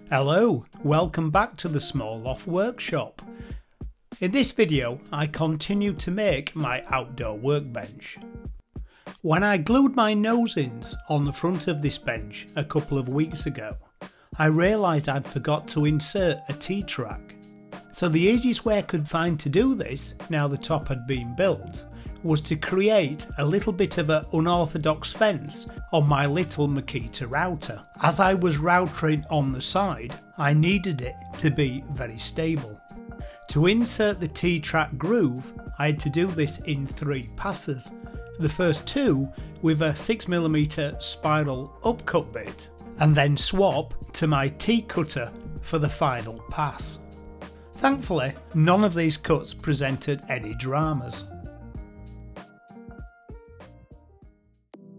Hello, welcome back to the Small Loft Workshop. In this video I continue to make my outdoor workbench. When I glued my nosings on the front of this bench a couple of weeks ago, I realised I'd forgot to insert a T-track. So the easiest way I could find to do this, now the top had been built, was to create a little bit of an unorthodox fence on my little Makita router. As I was routering on the side, I needed it to be very stable. To insert the T-track groove, I had to do this in 3 passes. The first 2 with a 6mm spiral upcut bit, and then swap to my T-cutter for the final pass. Thankfully, none of these cuts presented any dramas.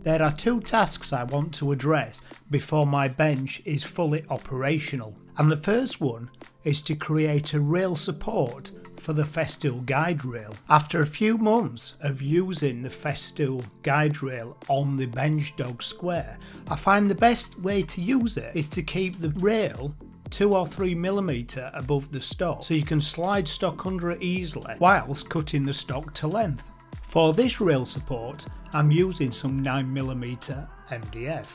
There are 2 tasks I want to address before my bench is fully operational, and the first one is to create a rail support for the Festool guide rail. After a few months of using the Festool guide rail on the Benchdog square, I find the best way to use it is to keep the rail 2 or 3mm above the stock so you can slide stock under it easily whilst cutting the stock to length. For this rail support, I'm using some 9mm MDF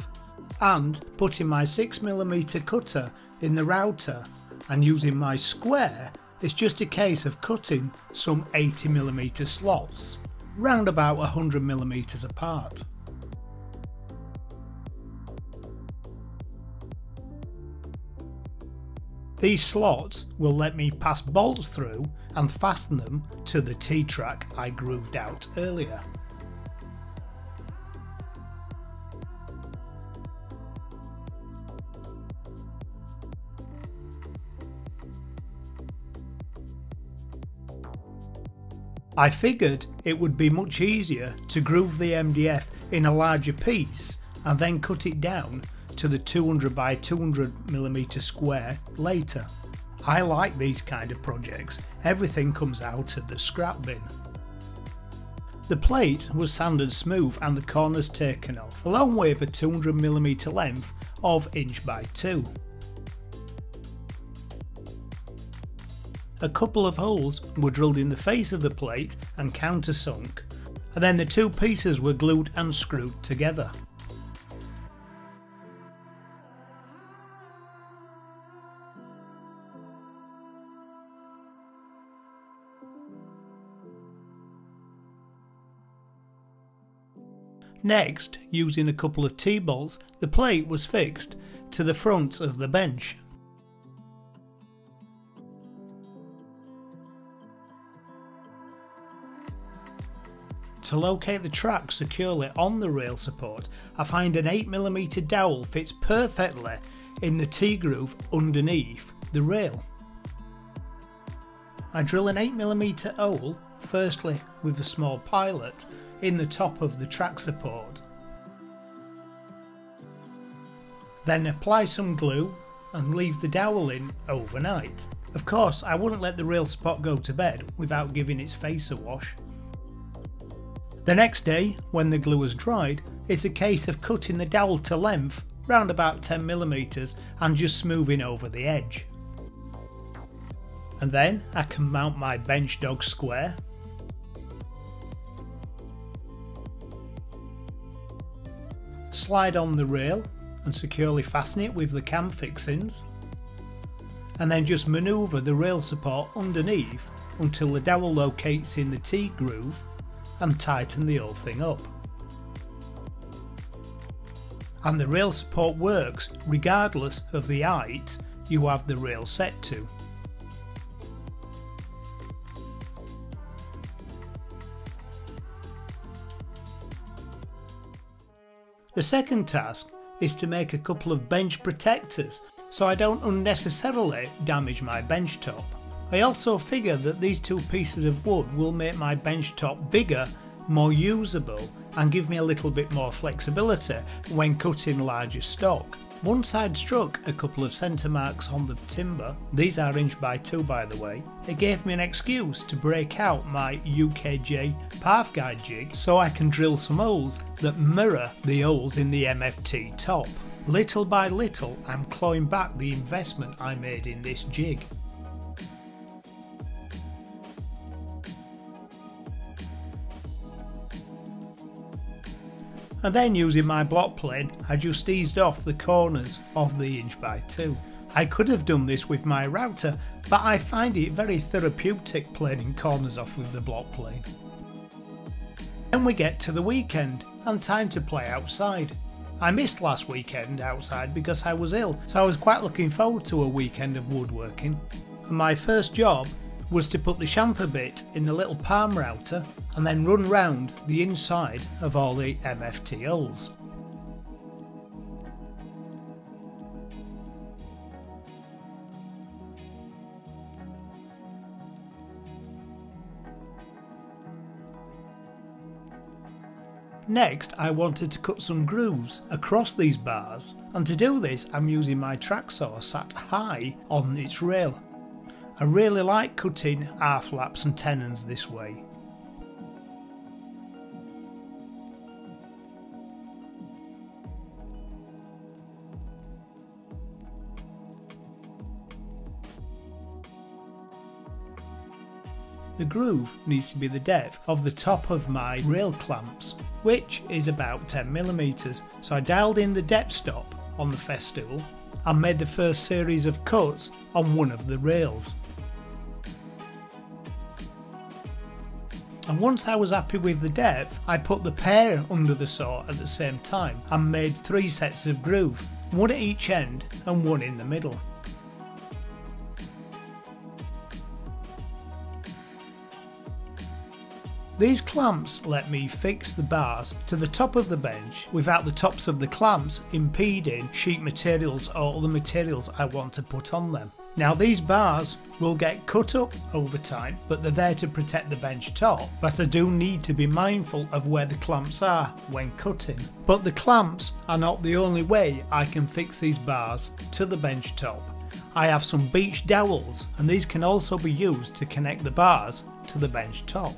and putting my 6mm cutter in the router, and using my square, it's just a case of cutting some 80mm slots, round about 100mm apart. These slots will let me pass bolts through and fasten them to the T-track I grooved out earlier. I figured it would be much easier to groove the MDF in a larger piece and then cut it down to the 200 by 200mm square later. I like these kind of projects, everything comes out of the scrap bin. The plate was sanded smooth and the corners taken off, along with a 200mm length of inch by 2. A couple of holes were drilled in the face of the plate and countersunk, and then the 2 pieces were glued and screwed together. Next, using a couple of T-bolts, the plate was fixed to the front of the bench. To locate the track securely on the rail support, I find an 8mm dowel fits perfectly in the T-groove underneath the rail. I drill an 8mm hole, firstly with a small pilot, in the top of the track support. Then apply some glue and leave the dowel in overnight. Of course, I wouldn't let the rail support go to bed without giving its face a wash. The next day, when the glue has dried, it's a case of cutting the dowel to length, round about 10mm, and just smoothing over the edge. And then I can mount my Benchdog square, slide on the rail and securely fasten it with the cam fixings, and then just manoeuvre the rail support underneath until the dowel locates in the T-groove and tighten the whole thing up. And the rail support works regardless of the height you have the rail set to. The second task is to make a couple of bench protectors so I don't unnecessarily damage my bench top. I also figure that these 2 pieces of wood will make my bench top bigger, more usable, and give me a little bit more flexibility when cutting larger stock. Once I'd struck a couple of centre marks on the timber, these are inch by 2 by the way, it gave me an excuse to break out my UKJ path guide jig so I can drill some holes that mirror the holes in the MFT top. Little by little, I'm clawing back the investment I made in this jig. And then using my block plane, I just eased off the corners of the 1x2. I could have done this with my router, but I find it very therapeutic planing corners off with the block plane. Then we get to the weekend, and time to play outside. I missed last weekend outside because I was ill, so I was quite looking forward to a weekend of woodworking. And my first job was to put the chamfer bit in the little palm router and then run round the inside of all the MFT holes. Next, I wanted to cut some grooves across these bars, and to do this I'm using my track saw sat high on its rail. I really like cutting R-flaps and tenons this way. The groove needs to be the depth of the top of my rail clamps, which is about 10mm, so I dialed in the depth stop on the Festool and made the first series of cuts on one of the rails. And once I was happy with the depth, I put the pair under the saw at the same time and made 3 sets of groove, one at each end and one in the middle. These clamps let me fix the bars to the top of the bench without the tops of the clamps impeding sheet materials or other materials I want to put on them. Now these bars will get cut up over time, but they're there to protect the bench top, but I do need to be mindful of where the clamps are when cutting. But the clamps are not the only way I can fix these bars to the bench top. I have some beech dowels, and these can also be used to connect the bars to the bench top.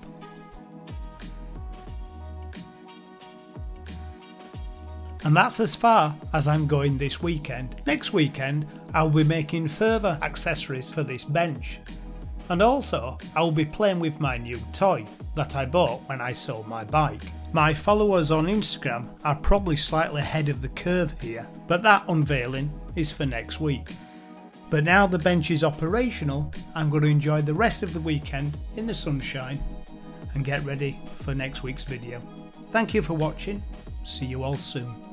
And that's as far as I'm going this weekend. Next weekend I'll be making further accessories for this bench. And also I will be playing with my new toy that I bought when I sold my bike. My followers on Instagram are probably slightly ahead of the curve here, but that unveiling is for next week. But now the bench is operational, I'm going to enjoy the rest of the weekend in the sunshine and get ready for next week's video. Thank you for watching, see you all soon.